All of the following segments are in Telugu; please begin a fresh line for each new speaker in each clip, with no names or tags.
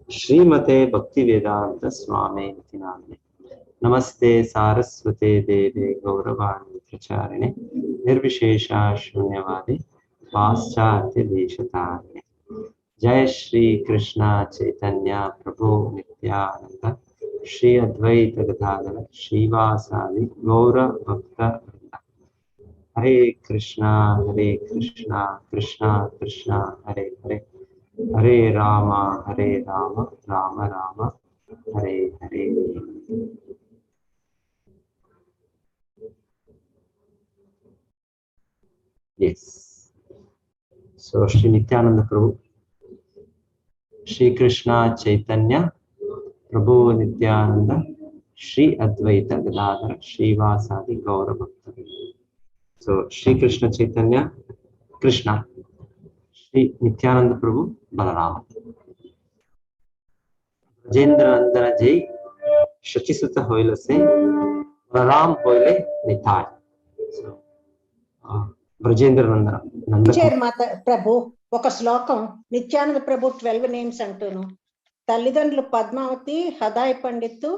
श्रीमते भक्ति वेदांत स्वामी नामिने। नमस्ते सारस्वते देवे गौरवाणी प्रचारिणे निर्विशेषा शून्यवादी पाश्चात्य देशतारिणे। जय श्री कृष्ण चैतन्य प्रभु नित्यानंद श्री अद्वैत गदाधर श्रीवासादि गौर भक्त। हरे कृष्णा कृष्णा कृष्णा हरे हरे, हरे राम राम राम हरे हरे। यस, सो श्री नित्यानंद प्रभु, श्री कृष्णा चैतन्य प्रभु नित्यानंद श्री अद्वैत गदाधर श्रीवासादि गौर भक्त। सो श्री कृष्ण चैतन्य कृष्ण, श्री नित्यानंद प्रभु बलराम। ब्रजेंद्र नंदन जय शचिसुत होइल से बलराम होइले निताय। ब्रजेंद्र నందన
మాత ప్రభు ఒక శ్లోకం నిత్యానంద ప్రభు 12 నేమ్స్ అంటూను. తల్లిదండ్రులు పద్మావతి, హదాయ్ పండిత్తు,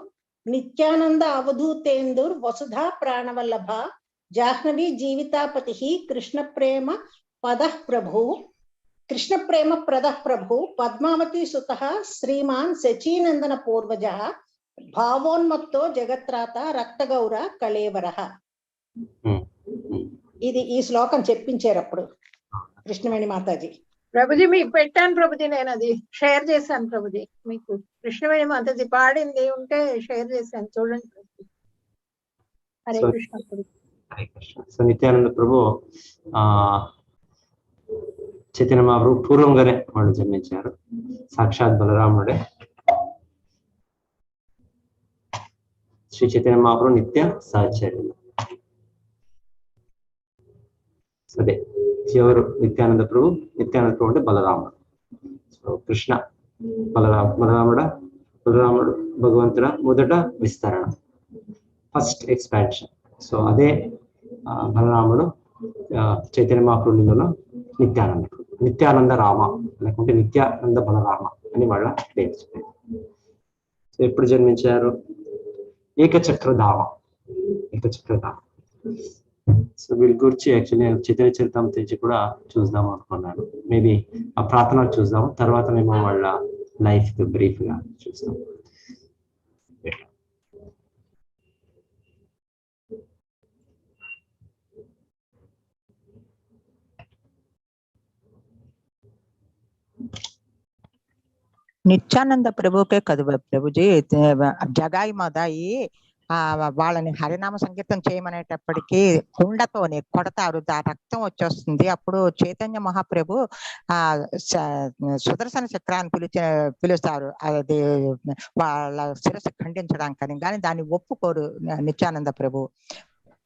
నిత్యానంద అవధూతేందుర్, వసుధా ప్రాణవల్లభ, జాహ్నవి జీవితాపతి, కృష్ణ ప్రేమ పదః ప్రభు, కృష్ణ ప్రేమ ప్రదః ప్రభు, పద్మావతి సుతః శ్రీమాన్ శచీనందన పూర్వజ, భావోన్మత్తో జగత్రాత రక్తగౌర కళేవరః. ఇది ఈ శ్లోకం చెప్పించారు అప్పుడు కృష్ణవేణి మాతాజీ.
ప్రభుజీ మీకు పెట్టాను ప్రభుజీ, నేను అది షేర్ చేశాను ప్రభుజీ. మీకు కృష్ణవేణి మాతాజీ పాడింది ఉంటే షేర్ చేశాను, చూడండి ప్రభుజీ. హరే కృష్ణ ప్రభుజీ.
హరే కృష్ణ. సో నిత్యానంద ప్రభు చైతన్య మహాప్రభు పూర్వంగానే వాళ్ళు జన్మించారు. సాక్షాత్ బలరాముడే. శ్రీ చైతన్య మహాప్రభు నిత్య సహచర్యులు. అదే ఎవరు నిత్యానంద ప్రభు? నిత్యానంద ప్రభు అంటే బలరాముడు. సో కృష్ణ బలరాముడు భగవంతుడ మొదట విస్తరణ, ఫస్ట్ ఎక్స్పాన్షన్. సో అదే బలరాముడు చైతన్య మహాప్రభులలో నిత్యానంద రామ లేకుంటే నిత్యానంద బలరామ అని వాళ్ళ పేరు చెప్పారు. సో ఎప్పుడు జన్మించారు? ఏకచక్రధామ. సో వీళ్ళ గురించి యాక్చువల్లీ నేను చైతన్య చరితామృత నుంచి కూడా చూద్దాం అనుకున్నాను. మేబీ ఆ ప్రార్థన చూద్దాము, తర్వాత మేము వాళ్ళ లైఫ్ బ్రీఫ్ గా చూస్తాం.
నిత్యానంద ప్రభుకే కదా ప్రభుజీ జగాయి మాదాయి వాళ్ళని హరినామ సంకీర్తన చేయమనేటప్పటికీ కుండతోని కొడతారు, ఆ రక్తం వచ్చేస్తుంది. అప్పుడు చైతన్య మహాప్రభు సుదర్శన చక్రాన్ని పిలుస్తారు అది వాళ్ళ శిరస్సు ఖండించడానికి. కానీ దాన్ని ఒప్పుకోరు నిత్యానంద ప్రభు.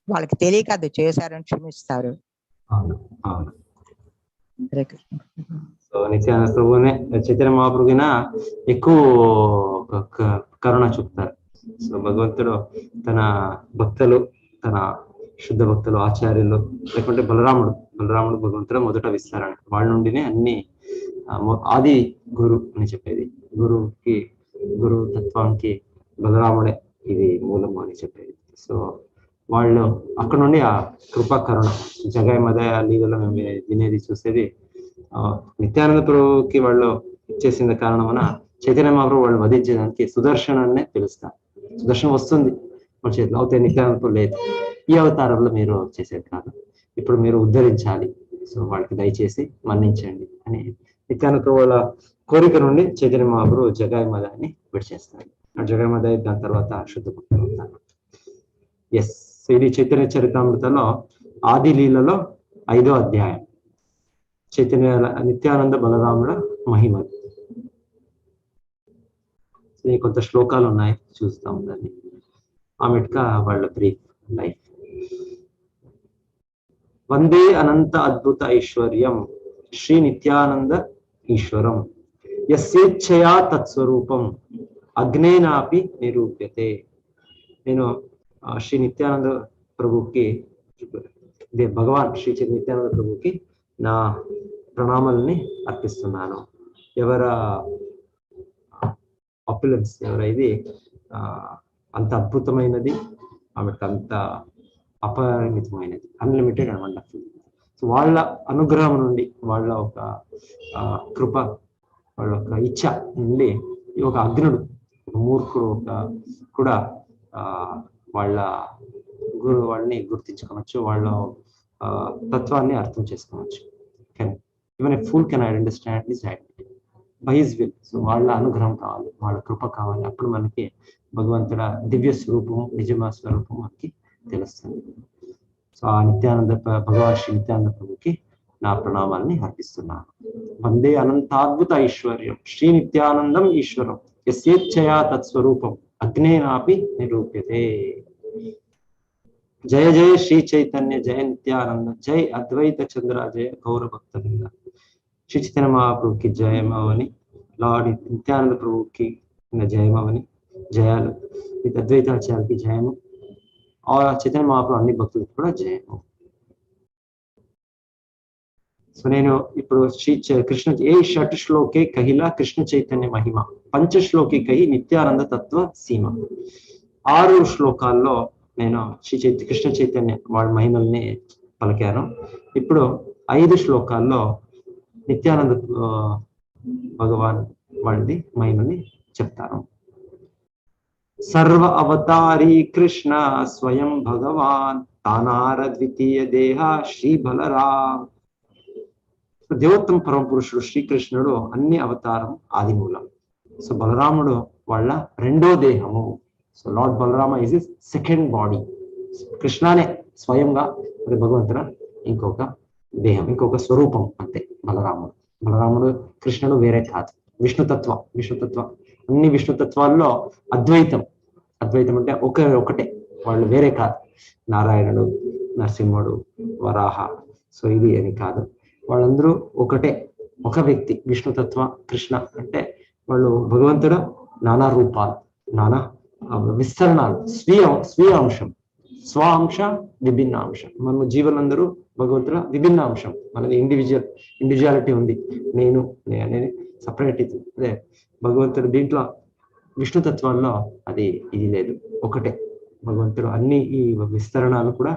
వాళ్ళకి తెలియక అది చేశారని క్షమిస్తారు. హరే కృష్ణ.
సో నిత్యానంద ప్రభునే చైతన్య మహాప్రభున ఎక్కువ కరుణ చూపుతారు. సో భగవంతుడు తన భక్తులు, తన శుద్ధ భక్తులు, ఆచార్యులు లేకుంటే బలరాముడు భగవంతుడు మొదట విస్తరణ. వాళ్ళ నుండినే అన్ని ఆది గురు అని చెప్పేది. గురు తత్వానికి బలరాముడే ఇది మూలము అని చెప్పేది. సో వాళ్ళు అక్కడ నుండి ఆ కృపా కరుణ జగాయి మదయ లీలలో మేము వినేది చూసేది. నిత్యానంద ప్రభుకి వాళ్ళు చేసిన కారణమున చైతన్య మహాప్రభు వాళ్ళు వధించడానికి సుదర్శనాన్నే పిలుస్తారు. సుదర్శనం వస్తుంది మన చేతిలో, అవుతే నిత్యానంద ప్రభు లేదు, ఈ అవతారంలో మీరు చేసేది కాదు, ఇప్పుడు మీరు ఉద్ధరించాలి, సో వాళ్ళకి దయచేసి మన్నించండి అని నిత్యానంద ప్రభు వాళ్ళ కోరిక నుండి చైతన్య మహాప్రభు జగాయి మదాన్ని విడిచేస్తారు. ఆ జగాయి మదాయి దాని తర్వాత శుద్ధ భక్తులు అవుతారు. ఎస్, ఇది చైతన్య చరితామృతలో ఆది లీలలో 5వ అధ్యాయం చైతన్య నిత్యానంద బలరాముల మహిమ. కొంత శ్లోకాలు ఉన్నాయి, చూస్తాం దాన్ని. ఆమెట్గా వాళ్ళ బ్రీఫ్ లైఫ్. వందే అనంత అద్భుత ఐశ్వర్యం శ్రీ నిత్యానంద ఈశ్వరం యస్యేచ్ఛయా తత్స్వరూపం అగ్నేనాపి నిరూప్యతే. నేను శ్రీ నిత్యానంద ప్రభుకి, భగవాన్ శ్రీ నిత్యానంద ప్రభుకి నా ప్రణామాలని అర్పిస్తున్నాను. ఆప్యులెన్స్ ఇది అంత అద్భుతమైనది, ఆమెకు అంత అపరిమితమైనది, అన్లిమిటెడ్ అండ్ వండర్ఫుల్. సో వాళ్ళ అనుగ్రహం నుండి, వాళ్ళ ఒక కృప, వాళ్ళ ఒక ఇచ్ఛ నుండి ఒక అగ్నుడు, ఒక మూర్ఖుడు కూడా వాళ్ళని గుర్తించుకోవచ్చు, వాళ్ళ తత్వాన్ని అర్థం చేసుకోవచ్చు. Even a fool can understand this identity by his will. So వాళ్ళ అనుగ్రహం కావాలి, వాళ్ళ కృప కావాలి, అప్పుడు మనకి భగవంతుడ దివ్య స్వరూపము, నిజమ స్వరూపము మనకి తెలుస్తుంది. సో ఆ నిత్యానంద భగవాన్ శ్రీ నిత్యానంద ప్రభుకి నా ప్రణామాల్ని అర్పిస్తున్నాను. వందే అనంతాద్భుత ఐశ్వర్యం శ్రీ నిత్యానందం ఈశ్వరం యస్యేచ్ఛయా తత్స్వరూపం అగ్నేనాపి నిరూప్యతే. జయ జయ శ్రీ చైతన్య జయ నిత్యానంద జయ అద్వైత చంద్ర జయ గౌరభక్తవృంద. శ్రీ చైతన్య మహాప్రభుకి జయమవని, లార్డ్ నిత్యానంద ప్రభుకి జయమవని, జయాలు అద్వైతాచార్యకి జయము, ఆ చైతన్య మహాప్రభు అన్ని భక్తులకి కూడా జయము. సో నేను ఇప్పుడు శ్రీ కృష్ణ ఏ షట్ శ్లోకే కహిలా కృష్ణ చైతన్య మహిమ, పంచ శ్లోకే కహి నిత్యానంద తత్వ సీమ. 6 శ్లోకాల్లో నేను కృష్ణ చైతన్య వాళ్ళ మహిమల్ని పలికాను. ఇప్పుడు 5 శ్లోకాల్లో నిత్యానంద భగవాన్ వాళ్ళది మహిమని చెప్తాను. సర్వ అవతారీ కృష్ణ స్వయం భగవాన్ తానార ద్వితీయ దేహ శ్రీ బలరామ్. దేవోత్తమ పరమ పురుషుడు శ్రీకృష్ణుడు అన్ని అవతారం ఆది మూలం. సో బలరాముడు వాళ్ళ రెండో దేహము. So lord Balarama is his second body. కృష్ణనే స్వయంగా మరి భగవంతుడు ఇంకొక దేహం, ఇంకొక స్వరూపం అంతే బలరాముడు కృష్ణుడు వేరే కాదు. విష్ణుతత్వ అన్ని విష్ణుతత్వాల్లో అద్వైతం అంటే ఒకటే, వాళ్ళు వేరే కాదు. నారాయణుడు, నరసింహుడు, వరాహ, సో ఇది అని కాదు, వాళ్ళందరూ ఒకటే, ఒక వ్యక్తి. విష్ణుతత్వ కృష్ణ అంటే వాళ్ళు భగవంతుడు నానా రూపాలు, నానా విస్తరణాలు, స్వీయ అంశం, స్వాంశ విభిన్న అంశం. మన జీవులందరూ భగవంతుడు విభిన్న అంశం. మనది ఇండివిజువాలిటీ ఉంది, నేను అనేది సపరేట్. అదే భగవంతుడు దీంట్లో విష్ణుతత్వంలో అది ఇది లేదు, ఒకటే భగవంతుడు. అన్ని ఈ విస్తరణాలు కూడా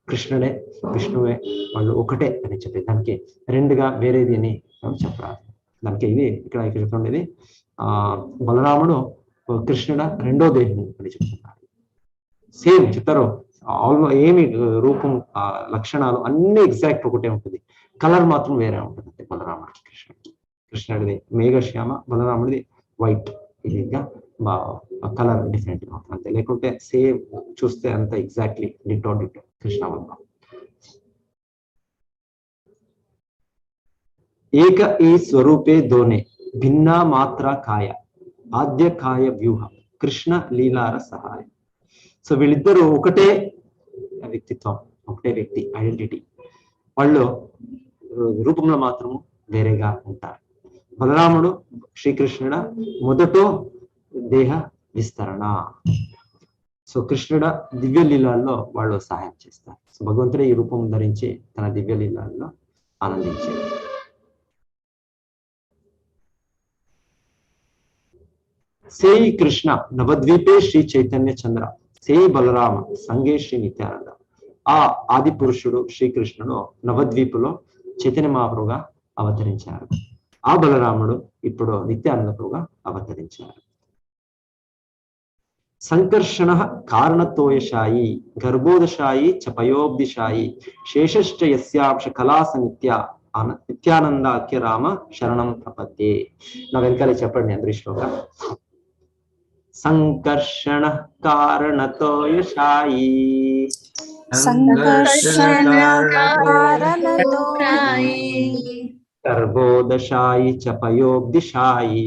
కృష్ణుడే, విష్ణువే, వాళ్ళు ఒకటే అని చెప్పి దానికి రెండుగా వేరేది అని చెప్పరాదు. దానికి ఇది ఇక్కడ చెప్తుండేది బలరాముడు కృష్ణుడ రెండో దేహం అని చెప్తున్నారు. సేమ్ చెప్తారు, ఏమి రూపం, లక్షణాలు అన్ని ఎగ్జాక్ట్ ఒకటే ఉంటుంది, కలర్ మాత్రం వేరే ఉంటుంది అంతే. బలరాముడికి కృష్ణుడిది మేఘశ్యామ, బలరాముడిది వైట్, ఇదిగా కలర్ డిఫరెంట్ గా ఉంటుంది అంతే. లేకుంటే సేమ్ చూస్తే అంత ఎగ్జాక్ట్లీ డిటో కృష్ణ వల్ల. ఏక ఈ స్వరూపే దోనే భిన్నా మాత్ర కాయ ఆద్య కాయ వ్యూహ కృష్ణ లీలార సహాయం. సో వీళ్ళిద్దరూ ఒకటే వ్యక్తిత్వం, ఒకటే వ్యక్తి, ఐడెంటిటీ. వాళ్ళు రూపంలో మాత్రము వేరేగా ఉంటారు. బలరాముడు శ్రీకృష్ణుడ మొదటో దేహ విస్తరణ. సో కృష్ణుడ దివ్య లీలాల్లో వాళ్ళు సహాయం చేస్తారు. సో భగవంతుడే ఈ రూపం ధరించి తన దివ్య లీలాల్లో ఆనందించేది. సేయి కృష్ణ నవద్వీపే శ్రీ చైతన్య చంద్ర సేయి బలరామ సంగే శ్రీ నిత్యానంద. ఆ ఆది పురుషుడు శ్రీకృష్ణుడు నవద్వీపులో చైతన్య మహాప్రభుగా అవతరించారు. ఆ బలరాముడు ఇప్పుడు నిత్యానంద ప్రభుగా అవతరించారు. సంకర్షణ కారణతోయశాయి గర్భోదశాయి చ పయోబ్దిశాయి శేషశ్చ యస్యాంశ కళాస నిత్యానందాఖ్య రామ శరణం ప్రపద్యే. నా వెనకాలే చెప్పండి అందరి శ్లోక. సంకర్షణ కారణతోయశాయి గర్భోదశాయి చ పయోబ్దిశాయి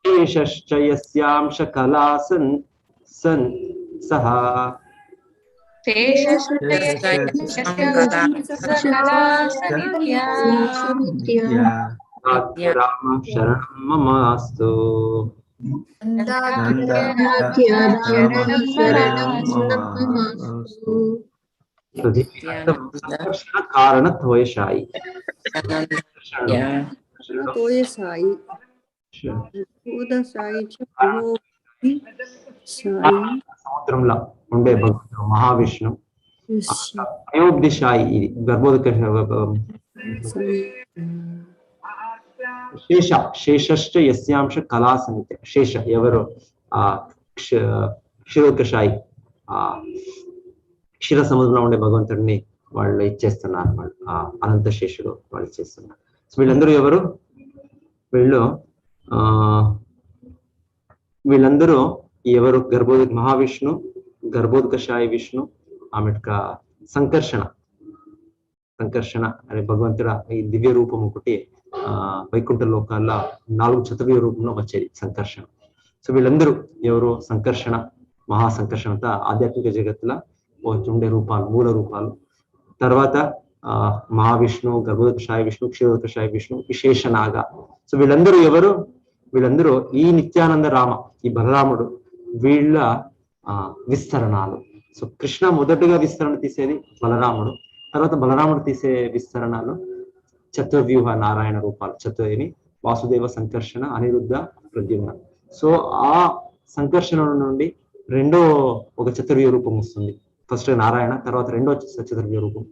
శేషశ్చ యస్యాంశ కళాసన్ సన్ సహ రామ శరణం మమాస్తు. కారణత్వయశాయి
तोय साई साई సాయి
సముద్రంలో ఉండే భగవంతుడు మహావిష్ణు అయోధ్యశాయి ఇది గర్భోదక శేష శేషశ్చ యస్యాంశ కళా సమితి శేష ఎవరు ఆ క్షీరోదకశాయి ఆ క్షీర సముద్రంలో ఉండే భగవంతుడిని వాళ్ళు ఇచ్చేస్తున్నారు. వాళ్ళు ఆ అనంత శేషుడు వాళ్ళు ఇచ్చేస్తున్నారు. సో వీళ్ళందరూ ఎవరు? వీళ్ళందరూ ఎవరు? గర్భోదక మహావిష్ణు, గర్భోదకశాయి విష్ణు, ఆమెక సంకర్షణ అనే భగవంతుడ ఈ దివ్య రూపం ఒకటి వైకుంఠ లోకాల్లో 4 చతుర్వ్యూహ రూపంలో వచ్చేది సంకర్షణ. సో వీళ్ళందరూ ఎవరు? సంకర్షణ, మహాసంకర్షణత ఆధ్యాత్మిక జగత్తులో ఉండే రూపాలు, మూల రూపాలు. తర్వాత మహావిష్ణు, గర్భోదకశాయి విష్ణు, క్షీరోదకశాయి విష్ణు, విశేషనాగ. సో వీళ్ళందరూ ఎవరు? వీళ్ళందరూ ఈ నిత్యానంద రామ, ఈ బలరాముడు వీళ్ళ విస్తరణాలు. సో కృష్ణ మొదటగా విస్తరణ తీసేది బలరాముడు, తర్వాత బలరాముడు తీసే విస్తరణాలు చతుర్వ్యూహ నారాయణ రూపాలు. చతుర్ని వాసుదేవ, సంకర్షణ, అనిరుద్ధ, ప్రద్యుమ్న. సో ఆ సంకర్షణ నుండి రెండో ఒక చతుర్వ్యూహ రూపం వస్తుంది. ఫస్ట్ నారాయణ, తర్వాత రెండో చతుర్వ్యూహ రూపం.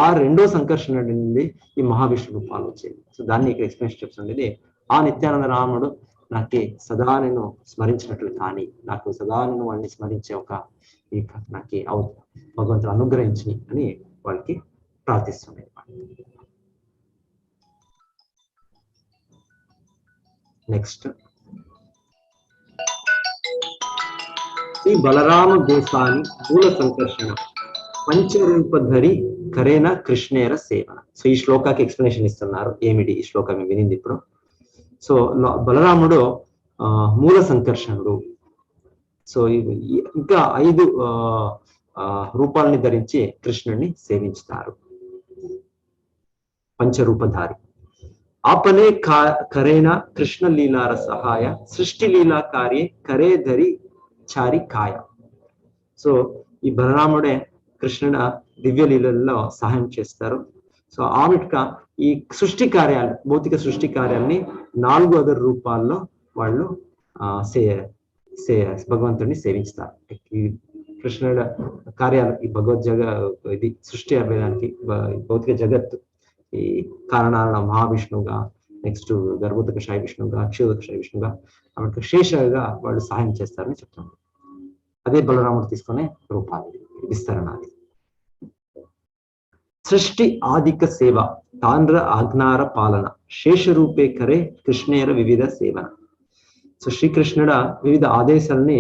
ఆ రెండో సంకర్షణ నుండి ఈ మహావిష్ణు రూపాలు వచ్చేది. సో దాన్ని ఇక్కడ ఎక్స్ప్లెయిన్ చెప్తుంది. ఆ నిత్యానంద రాముడు నాకు సదా నేను స్మరించినట్లు కానీ, నాకు సదా నేను వాడిని స్మరించే ఒక నాకు భగవంతుడు అనుగ్రహించి అని వాళ్ళకి ప్రార్థిస్తుంది. నెక్స్ట్ ఈ బలరామ గోసాని మూల సంకర్షణ పంచరూపధరి కరేన కృష్ణేర సేవన. సో ఈ శ్లోకాకి ఎక్స్ప్లెనేషన్ ఇస్తున్నారు. ఏమిటి ఈ శ్లోకం వినింది ఇప్పుడు. సో బలరాముడు మూల సంకర్షణుడు. సో ఇంకా 5 రూపాలని ధరించి కృష్ణుడిని సేవించుతారు. పంచరూపధారి ఆపనే కరేన కృష్ణ లీలార సహాయ సృష్టి లీలా కార్యే కరే ధరి చారి కాయ. సో ఈ బలరాముడే కృష్ణుడ దివ్య లీలల్లో సహాయం చేస్తారు. సో ఆమెట్గా ఈ సృష్టి కార్యాలు, భౌతిక సృష్టి కార్యాలని 4 అదర్ రూపాల్లో వాళ్ళు భగవంతుడిని సేవించుతారు. ఈ కృష్ణుడ కార్యాలు, ఈ ఇది సృష్టి అవ్వడానికి భౌతిక జగత్తు ఈ కారణాల మహావిష్ణువుగా, నెక్స్ట్ గర్భోదకశాయి విష్ణువుగా, క్షీరోదకశాయి విష్ణువుగా, ఆమెకు శేషగా వాళ్ళు సహాయం చేస్తారని చెప్తున్నారు. అదే బలరాముడు తీసుకునే రూపాలు విస్తరణాలు. సృష్టి ఆదిక సేవ తాండ్ర ఆజ్ఞార పాలన శేష రూపే కరే కృష్ణేర వివిధ సేవన. సో శ్రీకృష్ణుడ వివిధ ఆదేశాలని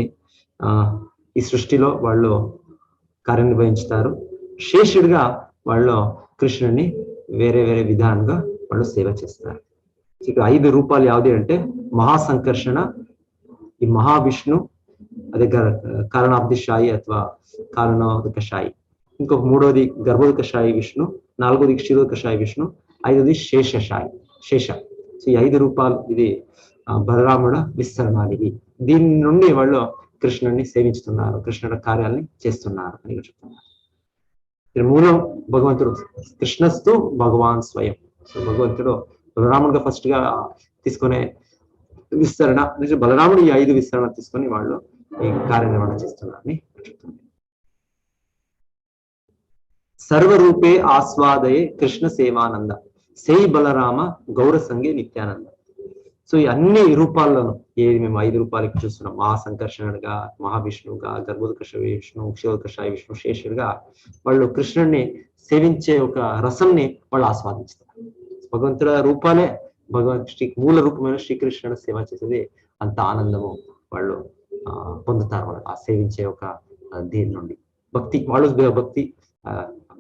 ఈ సృష్టిలో వాళ్ళు కార్యనిర్వహించుతారు. శేషుడిగా వాళ్ళు కృష్ణుడిని వేరే వేరే విధానంగా వాళ్ళు సేవ చేస్తారు. ఇక్కడ 5 రూపాలు యావది అంటే మహాసంకర్షణ, ఈ మహావిష్ణు, అదే కారణాబ్దిశాయి అథవా కారణోదకశాయి, ఇంకొక 3వది గర్భోదకశాయి విష్ణు, 4వది క్షీరోదకశాయి విష్ణు, 5వది శేషశాయి శేష. సో ఈ 5 రూపాలు ఇది బలరాముడ విస్తరణాలు. ఇది దీని నుండి వాళ్ళు కృష్ణుడిని సేవించుతున్నారు, కృష్ణుడి కార్యాలని చేస్తున్నారు అని చెప్తున్నారు. మూలం భగవంతుడు కృష్ణస్తు భగవాన్ స్వయం. సో భగవంతుడు బలరాముడిగా ఫస్ట్ గా తీసుకునే విస్తరణ, బలరాముడు ఈ 5 విస్తరణ తీసుకొని వాళ్ళు ఈ కార్యనిర్వహణ చేస్తున్నారని చెప్తున్నారు. సర్వరూపే ఆస్వాదయే కృష్ణ సేవానంద సై బలరామ గౌర సంగే నిత్యానంద. సో ఈ అన్ని రూపాల్లోనూ ఏది మేము 5 రూపాలకి చూస్తున్నాం, మహాసంకర్షణుడిగా, మహావిష్ణువుగా, గర్భోదకశాయి విష్ణు, క్షీరోదకశాయి విష్ణు, శేషుడిగా వాళ్ళు కృష్ణుడిని సేవించే ఒక రసంని వాళ్ళు ఆస్వాదిస్తారు. భగవంతుడ రూపాలే మూల రూపమైన శ్రీకృష్ణుడు సేవ చేసేది అంత ఆనందము వాళ్ళు పొందుతారు. వాళ్ళు ఆ సేవించే ఒక దీని నుండి భక్తి, వాళ్ళు భక్తి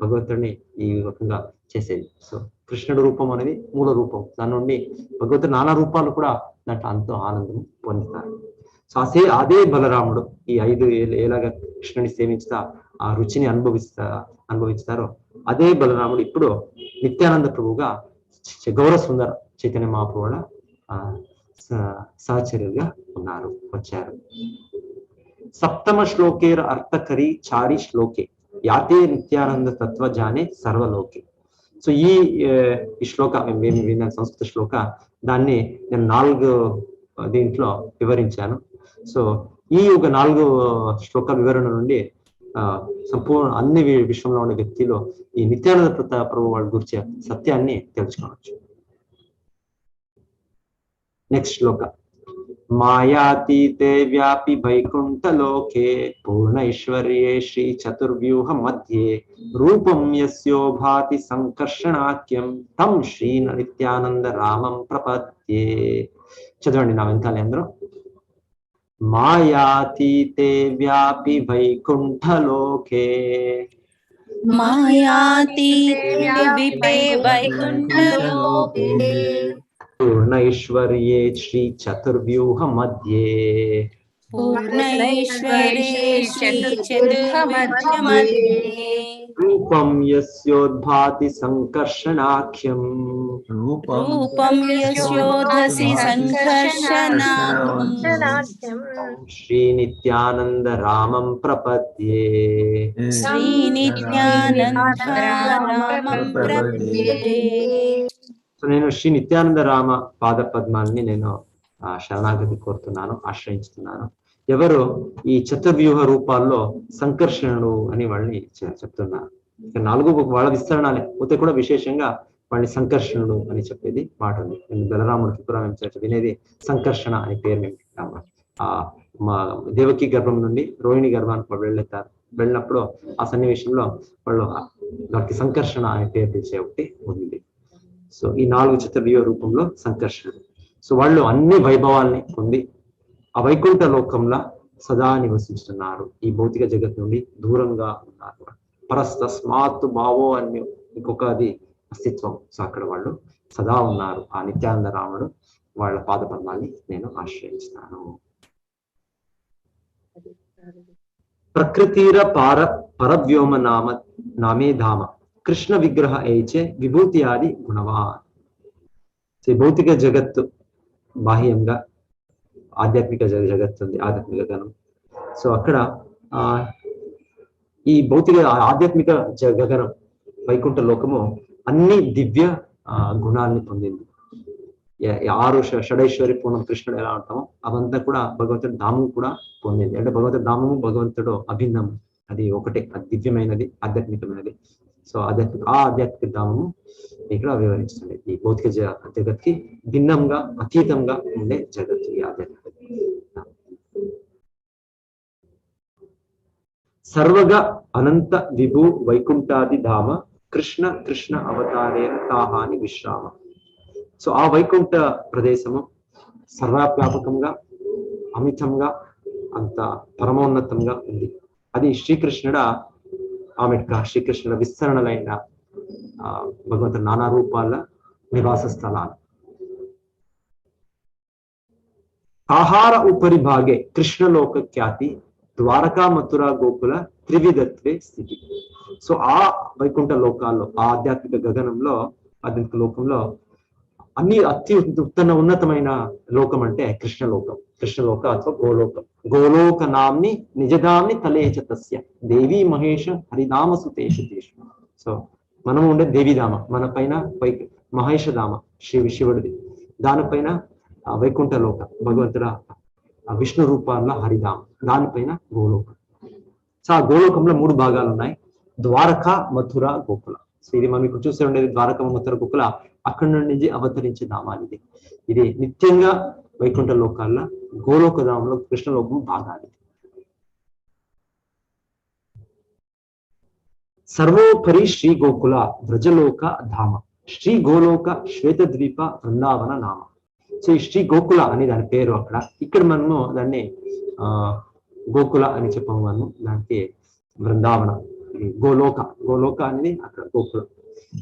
భగవంతుడిని ఈ రకంగా చేసేది. సో కృష్ణుడు రూపం అనేది మూల రూపం, దాని నుండి భగవంతుడు నానా రూపాలు కూడా దాంట్లో అంతో ఆనందం పొందుతారు. సో అదే బలరాముడు ఈ 5 ఎలాగ కృష్ణుని సేవించుతా ఆ రుచిని అనుభవిస్తారో అదే బలరాముడు ఇప్పుడు నిత్యానంద ప్రభువుగా గౌర సుందర చైతన్య మహాప్రభువుల సహచర్యులుగా వచ్చారు. సప్తమ శ్లోకేర అర్థకరి చారి శ్లోకే యాతే నిత్యానంద తత్వ జానే సర్వలోకే. సో ఈ శ్లోక విన్న సంస్కృత శ్లోక దాన్ని నేను 4 దీంట్లో వివరించాను. సో ఈ ఒక 4 శ్లోక వివరణ నుండి సంపూర్ణ అన్ని విశ్వంలో ఉండే వ్యక్తిలో ఈ నిత్యానంద ప్రభు వాళ్ళ గురించి సత్యాన్ని తెలుసుకోవచ్చు. నెక్స్ట్ శ్లోక. మాయాతీతే వ్యాపి వైకుంఠలోకే పూర్ణైశ్వర్యే శ్రీ చతుర్వ్యూహ మధ్యే రూపం యస్యో భాతి సంకర్షణాఖ్యం తం శ్రీ నిత్యానంద రామం ప్రపద్యే. చదవండి నా వెనకాలే అందరూ. మాయాతీతే వ్యాపి వైకుంఠలోకే
మాయాతీతే వైకుంఠలోకే
పూర్ణైశ్వర్యే శ్రీ చతుర్వ్యూహ మధ్యే
పూర్ణైశ్వర్యే శ్రీ చతుర్వ్యూహ మధ్యే
రూపం యస్యోద్భాతి సంకర్షణాఖ్యం
రూపం యస్యోధసి సంకర్షణాఖ్యం
శ్రీ నిత్యానంద రామం ప్రపద్యే
శ్రీ నిత్యానంద రామం ప్రపద్యే.
సో నేను శ్రీ నిత్యానంద రామ పాద పద్మాన్ని నేను శరణాగతి కోరుతున్నాను, ఆశ్రయించుతున్నాను. ఎవరు ఈ చతుర్వ్యూహ రూపాల్లో సంకర్షణుడు అని వాళ్ళని చెప్తున్నారు. 4 వాళ్ళ విస్తరణాలే పోతే కూడా విశేషంగా వాళ్ళని సంకర్షణుడు అని చెప్పేది మాట ఉంది. నేను బలరాముడికి కూడా మేము వినేది సంకర్షణ అనే పేరు మేము పెట్టాము. మా దేవకి గర్భం నుండి రోహిణి గర్భానికి వాళ్ళు వెళ్ళినప్పుడు ఆ సన్నివేశంలో వాళ్ళు దానికి సంకర్షణ అనే పేరు పిలిచే ఒకటి ఉంది. సో ఈ 4 చతుర్వ్యూహ రూపంలో సంకర్షణుడు. సో వాళ్ళు అన్ని వైభవాల్ని పొంది ఆ వైకుంఠ లోకంలో సదా నివసిస్తున్నారు. ఈ భౌతిక జగత్ నుండి దూరంగా ఉన్నారు. పరస్తస్మాత్ భావో అని ఇంకొకది అస్తిత్వం. సో అక్కడ వాళ్ళు సదా ఉన్నారు. ఆ నిత్యానంద రాముడు వాళ్ళ పాద పద్మాన్ని నేను ఆశ్రయిస్తాను. ప్రకృతిర పరవ్యోమ నామే ధామ కృష్ణ విగ్రహ ఏచే విభూతి ఆది గుణవా. భౌతిక జగత్తు బాహ్యంగా ఆధ్యాత్మిక జగత్తు ఉంది, ఆధ్యాత్మిక గణం. సో అక్కడ ఈ భౌతిక ఆధ్యాత్మిక గగనం వైకుంఠ లోకము అన్ని దివ్య గుణాలని పొందింది. 6 షడైశ్వర్య పూర్ణం కృష్ణుడు ఎలా ఉంటామో అవంతా కూడా భగవంతుడి ధామం కూడా పొందింది. అంటే భగవంతుడి ధామము భగవంతుడు అభిన్నం, అది ఒకటే, అది దివ్యమైనది, ఆధ్యాత్మికమైనది. సో ఆధ్యాత్మిక ధామము ఇక్కడ వివరిస్తుంది. ఈ భౌతిక జగత్కి భిన్నంగా అతీతంగా ఉండే జగత్తు ఈ ఆధ్యాత్మిక. సర్వగా అనంత విభు వైకుంఠాది ధామ కృష్ణ కృష్ణ అవతారేణ తాహాని విశ్రామ. సో ఆ వైకుంఠ ప్రదేశము సర్వవ్యాపకంగా అమితంగా అంత పరమోన్నతంగా ఉంది. అది శ్రీకృష్ణుడ విస్తరణలైన భగవంతుడు నానా రూపాల నివాస స్థలాలు. ఆహార ఉపరి భాగే కృష్ణలోక ఖ్యాతి ద్వారకా మథురా గోకుల త్రివిధత్వే స్థితి. సో ఆ వైకుంఠ లోకాల్లో, ఆ ఆధ్యాత్మిక గగనంలో, ఆధ్యాత్మిక లోకంలో అన్ని ఉన్నతమైన లోకం అంటే కృష్ణలోకం. కృష్ణలోక అథవా గోలోకం. గోలోక నామ్ని నిజదామ్ని తలేచ తస్య దేవీ మహేష హరిధామ సుతేషు. సో మనము ఉండే దేవిధామ, మన పైన మహేషధామ శివుడిది, దానిపైన వైకుంఠ లోక భగవంతుడ విష్ణు రూపాల్లో హరిధామ, దానిపైన గోలోకం. సో ఆ గోలోకంలో 3 భాగాలు ఉన్నాయి. ద్వారక మథుర గోకుల. సో ఇది మనం ఇప్పుడు చూసే ఉండేది ద్వారక మథుర గోకుల. అక్కడి నుండి అవతరించే ధామాలు ఇది. ఇది నిత్యంగా వైకుంఠ లోకాల్లో గోలోక ధామంలో కృష్ణలోకం భాగాలు. సర్వోపరి శ్రీ గోకుల వ్రజలోక ధామ శ్రీ గోలోక శ్వేతద్వీప బృందావన నామ. సో ఈ శ్రీ గోకుల అని దాని పేరు. అక్కడ ఇక్కడ మనము దాన్ని గోకుల అని చెప్పము. మనము దానికి బృందావన, గోలోక అనేది అక్కడ గోకుల.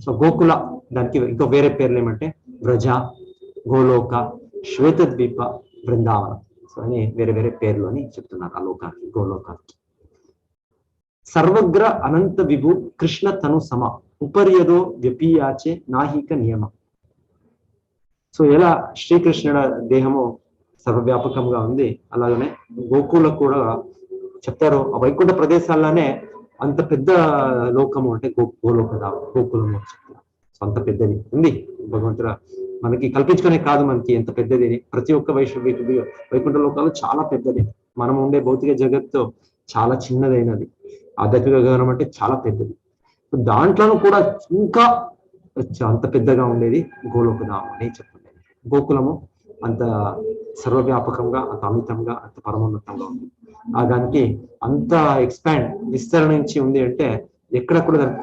సో గోకుల దానికి ఇంకో వేరే పేర్లు ఏమంటే వ్రజ, గోలోక, శ్వేతద్వీప, బృందావన. సో అని వేరే వేరే పేర్లు అని చెప్తున్నారు ఆ లోకానికి, గోలోకానికి. సర్వగ్ర అనంత విభు కృష్ణ తను సమ ఉపర్యదో వ్యపీయాచే నాహిక నియమ. సో ఎలా శ్రీకృష్ణుడ దేహము సర్వవ్యాపకంగా ఉంది, అలాగనే గోకుల కూడా చెప్తారు. ఆ వైకుంఠ ప్రదేశాల్లోనే అంత పెద్ద లోకము అంటే గోలోక గోకులము చెప్తారు. అంత పెద్దది ఉంది భగవంతుడు మనకి కల్పించుకునే కాదు, మనకి ఎంత పెద్దది ప్రతి ఒక్క వైకుంఠ లోకాలు చాలా పెద్దది. మనం ఉండే భౌతిక జగత్తు చాలా చిన్నదైనది, ఆధ్యాత్మిక గగనం అంటే చాలా పెద్దది. దాంట్లోనూ కూడా ఇంకా అంత పెద్దగా ఉండేది గోలోకధామం అని చెప్పండి. గోకులము అంత సర్వవ్యాపకంగా, అంత అమితంగా, అంత పరమోన్నతంగా ఉంది. దానికి అంత విస్తరించి ఉంది అంటే ఎక్కడ కూడా దానికి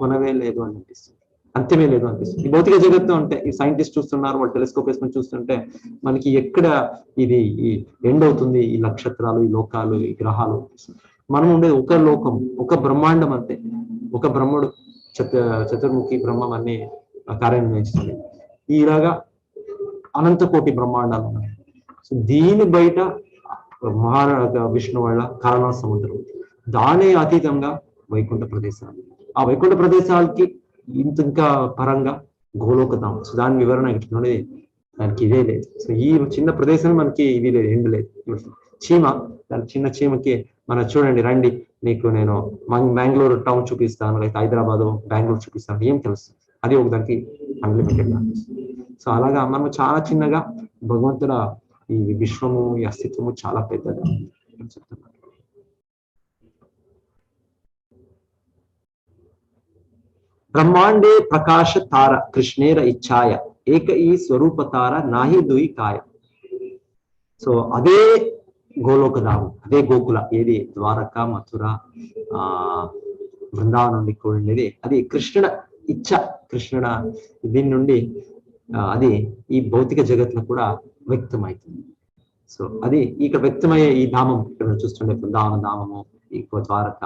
కొనవే లేదు అని అనిపిస్తుంది, అంతమే లేదు అనిపిస్తుంది. ఈ భౌతిక జగత్తు అంటే ఈ సైంటిస్ట్ చూస్తున్నారు, వాళ్ళు టెలిస్కోప్ వేసుకొని చూస్తుంటే మనకి ఎక్కడ ఇది ఈ ఎండ్ అవుతుంది, ఈ నక్షత్రాలు, ఈ లోకాలు, ఈ గ్రహాలు. మనం ఉండేది ఒక లోకం, ఒక బ్రహ్మాండం అంతే. ఒక బ్రహ్మడు చతుర్ముఖి బ్రహ్మం అన్ని కార్యనిర్వహిస్తుంది. ఇలాగా అనంత కోటి బ్రహ్మాండాలు ఉన్నాయి. సో దీని బయట విష్ణు వాళ్ళ కారణ సముద్రం, దానే అతీతంగా వైకుంఠ ప్రదేశాలు. ఆ వైకుంఠ ప్రదేశాలకి ఇంకా పరంగా గోలోకధామం. సో దాని వివరణ ఇట్లున్నది, దానికి ఇదే లేదు. సో ఈ చిన్న ప్రదేశం మనకి ఇది లేదు, ఎండ్ లేదు. చీమ, దాని చిన్న చీమకి మనం చూడండి, రండి నీకు నేను బెంగళూరు టౌన్ చూపిస్తాను, లేకపోతే హైదరాబాద్ బెంగళూరు చూపిస్తాను, ఏం తెలుస్తుంది? అది ఒక దానికి అన్లిమిటెడ్ అనిపిస్తుంది. సో అలాగా మనం చాలా చిన్నగా భగవంతుడ ఈ విశ్వము, ఈ అస్తిత్వము చాలా పెద్దగా చెప్తున్నారు. బ్రహ్మాండే ప్రకాశ తార కృష్ణేర ఇచ్ఛాయ ఏక ఈ స్వరూప తార నాహి దుయి కాయ. సో అదే గోలోకధామం, అదే గోకుల, ఏది ద్వారక, మథుర, బృందావనం నుండి కూడినది. అది కృష్ణుడ ఇచ్ఛ, కృష్ణుడ దీని నుండి అది ఈ భౌతిక జగత్తులో కూడా వ్యక్తమవుతుంది. సో అది ఇక్కడ వ్యక్తమయ్యే ఈ ధామం ఇక్కడ చూస్తుండే బృందావన ధామము, ఈ ద్వారక,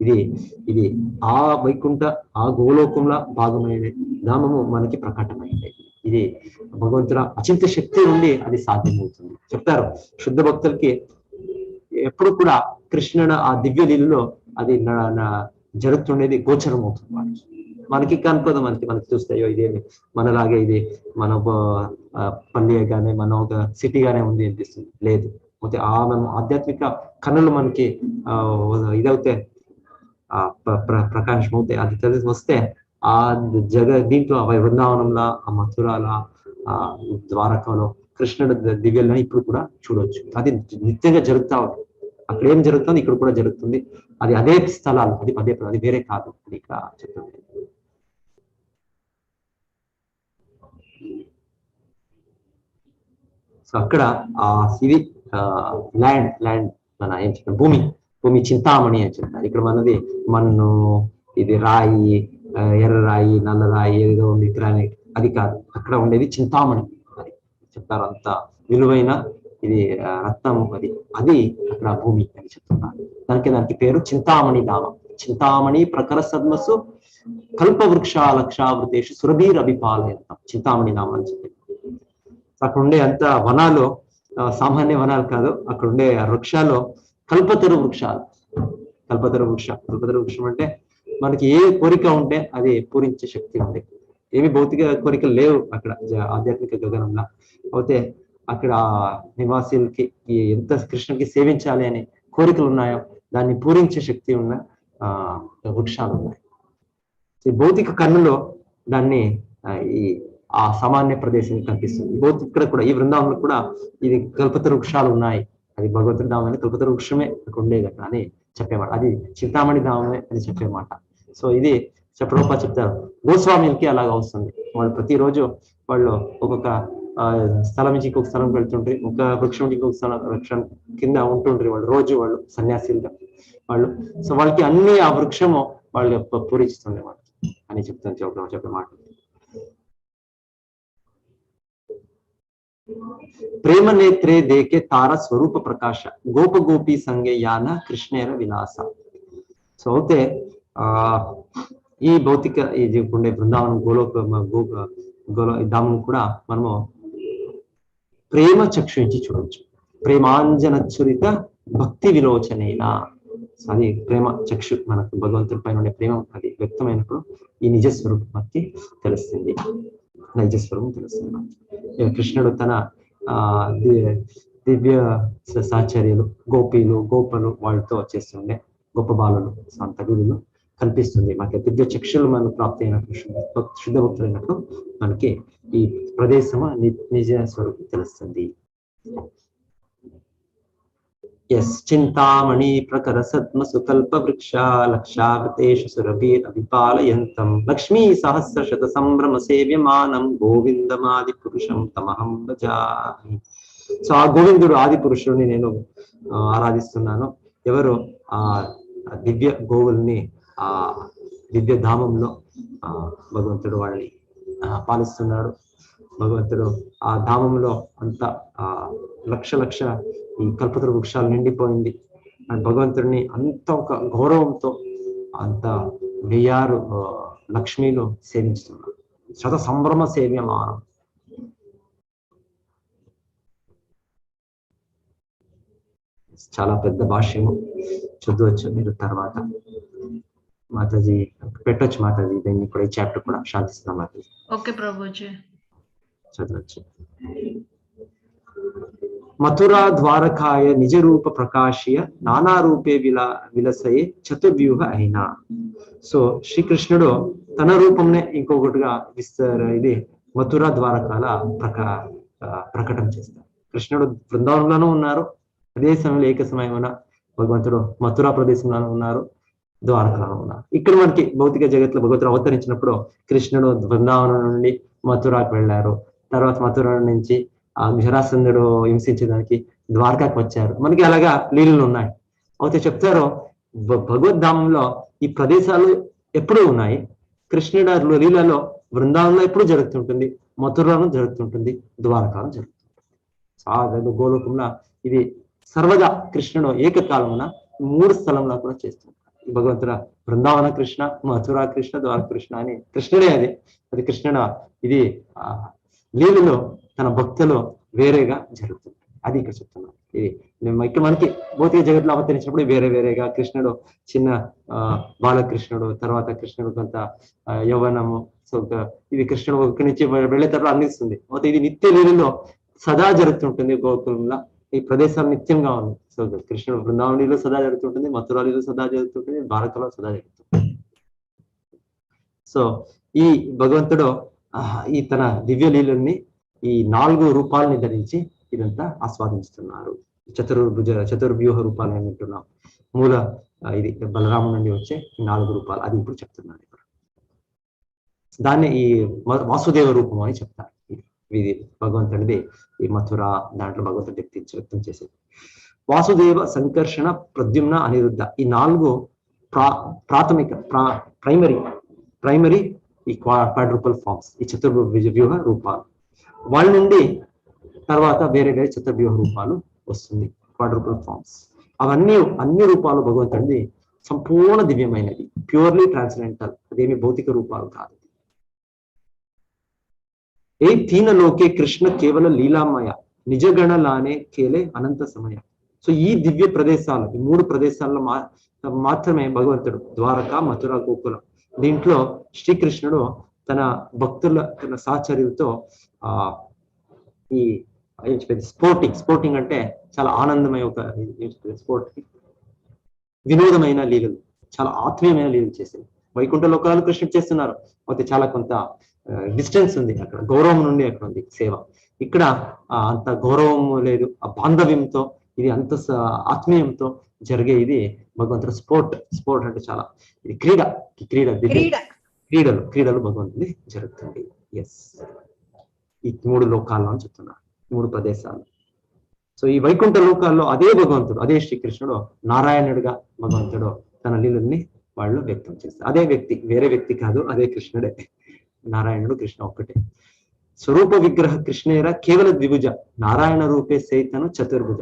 ఇది ఆ వైకుంఠ, ఆ గోలోకంలో భాగమైన ధామము మనకి ప్రకటమైంది. ఇది భగవంతుల అచింత శక్తి నుండి అది సాధ్యమవుతుంది. చెప్తారు శుద్ధ భక్తులకి ఎప్పుడు కూడా కృష్ణుడు ఆ దివ్య లీలలో అది జరుగుతుండేది గోచరం అవుతుంది. మనకి కనుకోదు, మనకి చూస్తాయో ఇదేమి మనలాగే ఇది మన పల్లెగానే, మన ఒక సిటీగానే ఉంది అనిపిస్తుంది. లేదు, అయితే ఆధ్యాత్మిక కన్నులు మనకి ఇదవుతే ప్రకాశం అవుతాయి. అది తెలిసి వస్తే ఆ దీంట్లో బృందావనంలో, ఆ మథురాల, ఆ ద్వారకలో కృష్ణుడు దివ్యలని ఇప్పుడు కూడా చూడవచ్చు. అది నిత్యంగా జరుగుతా ఉంది. అక్కడ ఏం జరుగుతుంది ఇక్కడ కూడా జరుగుతుంది. అది అదే స్థలాలు, అది పదే అది వేరే కాదు అని ఇక్కడ చెప్తుంది. సో అక్కడ ఇది ల్యాండ్ మన ఏం చెప్తాం, భూమి చింతామణి అని చెప్తారు. ఇక్కడ మనది మన్ను, ఇది రాయి, ఎర్ర రాయి, నల్ల రాయి, ఏదో ఉంది గ్రానైట్, అది కాదు. అక్కడ ఉండేది చింతామణి అని చెప్తారు. అంత విలువైన ఇది రత్నము, అది అక్కడ భూమి అని చెప్తున్నారు. దానికి పేరు చింతామణి ధామం. చింతామణి ప్రఖర సద్మసు కల్ప వృక్ష లక్షావృతేషు సురభీర్ అభిపాలయంతం, చింతామణి ధామం అని చెప్పి. అక్కడ ఉండే అంత వనాలు సామాన్య వనాలు కాదు, అక్కడ ఉండే వృక్షాలు కల్పతరు వృక్షాలు. కల్పతరు వృక్షం అంటే మనకి ఏ కోరిక ఉంటే అది పూరించే శక్తి ఉంది. ఏమి భౌతిక కోరికలు లేవు అక్కడ ఆధ్యాత్మిక గగనంలో. అయితే అక్కడ నివాసులకి ఎంత కృష్ణుడికి సేవించాలి అనే కోరికలు ఉన్నాయో దాన్ని పూరించే శక్తి ఉన్న వృక్షాలు ఉన్నాయి. ఈ భౌతిక కన్నులో దాన్ని ఆ సామాన్య ప్రదేశం కనిపిస్తుంది. ఇక్కడ కూడా ఈ బృందావనంలో కూడా ఇది కల్పతరు వృక్షాలు ఉన్నాయి. అది భగవంతుడి ధామని కల్పతరు వృక్షమే అక్కడ ఉండేది అక్కడ అని చెప్పేమాట. అది చింతామణి ధామమే అని చెప్పేమాట. సో ఇది ప్రభుపా చెప్తారు, గోస్వామికి అలాగా వస్తుంది. వాళ్ళు ప్రతిరోజు వాళ్ళు ఒక్కొక్క స్థలం నుంచి ఇంకొక స్థలం వెళ్తుంటారు, ఒక వృక్షం నుంచి ఇంకొక వృక్షం కింద ఉంటుంటారు వాళ్ళు రోజు, వాళ్ళు సన్యాసిలుగా వాళ్ళు. సో వాళ్ళకి అన్ని ఆ వృక్షము వాళ్ళు పూరించుతుండే వాళ్ళు అని చెప్తాను చెప్పే మాట. ప్రేమ నేత్రే దేకే తార స్వరూప ప్రకాశ గోప గోపి సంగే యాన కృష్ణేర విలాస. సో అయితే ఈ భౌతిక ఈ ఉండే బృందావనం ధామం కూడా మనము ప్రేమ చక్షుంచి చూడవచ్చు. ప్రేమాంజనచురిత భక్తి విలోచనేనా, అది ప్రేమ చక్షు, మనకు భగవంతుడి పైన ఉండే ప్రేమ అది వ్యక్తమైనప్పుడు ఈ నిజస్వరూపం మనకి తెలుస్తుంది, నిజస్వరూపం తెలుస్తుంది. కృష్ణుడు తన దివ్య సాచర్యలు, గోపీలు, గోపలు వాళ్ళతో చేస్తుండే గొప్ప బాలులు, సంత గురులు కనిపిస్తుంది. మనకి దివ్య చక్షులు మనకు ప్రాప్తి అయినప్పుడు శుద్ధ భక్తులైనప్పుడు మనకి ఈ ప్రదేశము నిజ స్వరూపం తెలుస్తుంది. ఎస్ చింతామణి ప్రకర సద్మ సుకల్ప వృక్ష లక్షావృతేషు సురభీర్ అభిపాలయంతం లక్ష్మీ సహస్ర శత సంభ్రమ సేవ్యమానం గోవిందమాది పురుషం తమహం భజామి. సో ఆ గోవిందుడు ఆది పురుషుడిని నేను ఆరాధిస్తున్నాను. ఎవరు ఆ దివ్య గోవుల్ని ఆ దివ్య ధామంలో భగవంతుడు వాళ్ళని పాలిస్తున్నాడు. భగవంతుడు ఆ ధామంలో అంత లక్ష ఈ కల్పతరు వృక్షాలు నిండిపోయింది. అండ్ భగవంతుడిని అంత ఒక గౌరవంతో అంత 1000 లక్ష్మీలు సేవించుతున్నారు. శత సంభ్రమ సేవ్యమానం. చాలా పెద్ద భాష్యము, చదవచ్చు మీరు తర్వాత. మాతాజీ పెట్టొచ్చు మాతాజీ, దీన్ని కూడా ఈ చాప్టర్ కూడా శాంతిస్తాం మాతాజీ.
ఓకే ప్రభుజీ,
చదవచ్చు. మథురా ద్వారకాయ నిజ రూప ప్రకాశయ నానా రూపే విలసయే చతుర్వ్యూహ అయినా. సో శ్రీకృష్ణుడు తన రూపంనే ఇంకొకటిగా ఇది మథురా ద్వారకాల ప్రకటన చేస్తారు. కృష్ణుడు బృందావనంలోనూ ఉన్నారు, అదే సమయంలో ఏక సమయమున భగవంతుడు మథురా ప్రదేశంలోనూ ఉన్నారు, ద్వారకలోనూ ఉన్నారు. ఇక్కడ మనకి భౌతిక జగత్తులో భగవంతుడు అవతరించినప్పుడు కృష్ణుడు బృందావనం నుండి మథురాకు వెళ్ళారు. తర్వాత మథురా నుంచి ఆ జరాసంధుడు హింసించడానికి ద్వారకాకు వచ్చారు. మనకి అలాగా లీలలు ఉన్నాయి. అయితే చెప్తారు భగవద్ధామంలో ఈ ప్రదేశాలు ఎప్పుడూ ఉన్నాయి. కృష్ణుడు లీలలో బృందావనంలో ఎప్పుడు జరుగుతుంటుంది, మథురాలో జరుగుతుంటుంది, ద్వారకాలో జరుగుతుంటుంది. గోలోకంలో ఇది సర్వదా కృష్ణుడు ఏకకాలమున 3 స్థలంలో కూడా చేస్తుంటారు. భగవంతుడ బృందావన కృష్ణ, మథురా కృష్ణ, ద్వారక కృష్ణ అని కృష్ణుడే అది కృష్ణుడు ఇది లీలలో తన భక్తులు వేరేగా జరుగుతుంది. అది ఇక్కడ చెప్తున్నాను. ఇది ఇక్కడ మనకి భౌతిక జగత్తులో అవతరించినప్పుడు వేరేగా కృష్ణుడు చిన్న బాలకృష్ణుడు, తర్వాత కృష్ణుడు కొంత యవ్వనము. సో ఇది కృష్ణుడు ఇక్కడి నుంచి వెళ్ళేటప్పుడు అందిస్తుంది. అయితే ఇది నిత్య లీలలో సదా జరుగుతుంటుంది. గోకులంలో ఈ ప్రదేశాలు నిత్యంగా ఉంది. సో కృష్ణుడు బృందావనిలో సదా జరుగుతుంటుంది, మథురాలో సదా జరుగుతుంటుంది, ద్వారకలో సదా జరుగుతుంది. సో ఈ భగవంతుడు ఈ తన దివ్య లీలల్ని ఈ 4 రూపాలని ధరించి ఇదంతా ఆస్వాదించుతున్నారు. చతుర్వ్యూహ రూపాలు అని వింటున్నాం. మూల ఇది బలరాము నుండి వచ్చే 4 రూపాలు, అది ఇప్పుడు చెప్తున్నాను. ఇప్పుడు దాన్ని ఈ వాసుదేవ రూపం అని చెప్తారు. ఇది భగవంతుడిది ఈ మథుర దాంట్లో భగవంతుడు వ్యక్తం చేసేది. వాసుదేవ, సంకర్షణ, ప్రద్యుమ్న, అనిరుద్ధ ఈ 4 ప్రాథమిక ప్రైమరీ ఈ క్వాడ్రూపల్ ఫార్మ్స్, ఈ చతుర్వ్యూహ రూపాలు. వాళ్ళ నుండి తర్వాత వేరే చతుర్వ్యూహ రూపాలు వస్తుంది, క్వాడ్రూపల్ ఫార్మ్స్. అన్ని రూపాలు భగవంతుడిది సంపూర్ణ దివ్యమైనది, ప్యూర్లీ ట్రాన్స్జెండెంటల్. అదేమి భౌతిక రూపాలు కాదు. ఏ తీన లోకే కృష్ణ కేవల లీలామయ నిజగణ లానే కేలే అనంత సమయ. సో ఈ దివ్య ప్రదేశాలు, ఈ 3 ప్రదేశాల్లో మాత్రమే భగవంతుడు ద్వారక, మథుర, గోకులం. దీంట్లో శ్రీకృష్ణుడు తన భక్తుల తన సాచర్యులతో ఈ స్పోర్టింగ్ అంటే చాలా ఆనందమయ ఒక వినోదమైన లీలలు, చాలా ఆత్మీయమైన లీలలు చేసేది. వైకుంఠ లోకాలు కృష్ణుడు చేస్తున్నారు. అయితే చాలా కొంత డిస్టెన్స్ ఉంది, అక్కడ గౌరవం నుండి అక్కడ ఉంది సేవ. ఇక్కడ అంత గౌరవం లేదు. ఆ బాంధవ్యంతో ఇది అంత ఆత్మీయంతో జరిగే ఇది భగవంతుడు స్పోర్ట్ అంటే చాలా ఇది క్రీడలు భగవంతుడి జరుగుతుంది. ఎస్, ఈ 3 లోకాల్లో అని చెప్తున్నారు, 3 ప్రదేశాలు. సో ఈ వైకుంఠ లోకాల్లో అదే భగవంతుడు, అదే శ్రీకృష్ణుడు నారాయణుడిగా భగవంతుడు తన లీలల్ని వాళ్ళు వ్యక్తం చేస్తారు. అదే వ్యక్తి, వేరే వ్యక్తి కాదు, అదే కృష్ణుడే. నారాయణుడు కృష్ణ ఒక్కటే. స్వరూప విగ్రహ కృష్ణేర కేవల ద్విభుజ నారాయణ రూపే సైతను చతుర్భుజ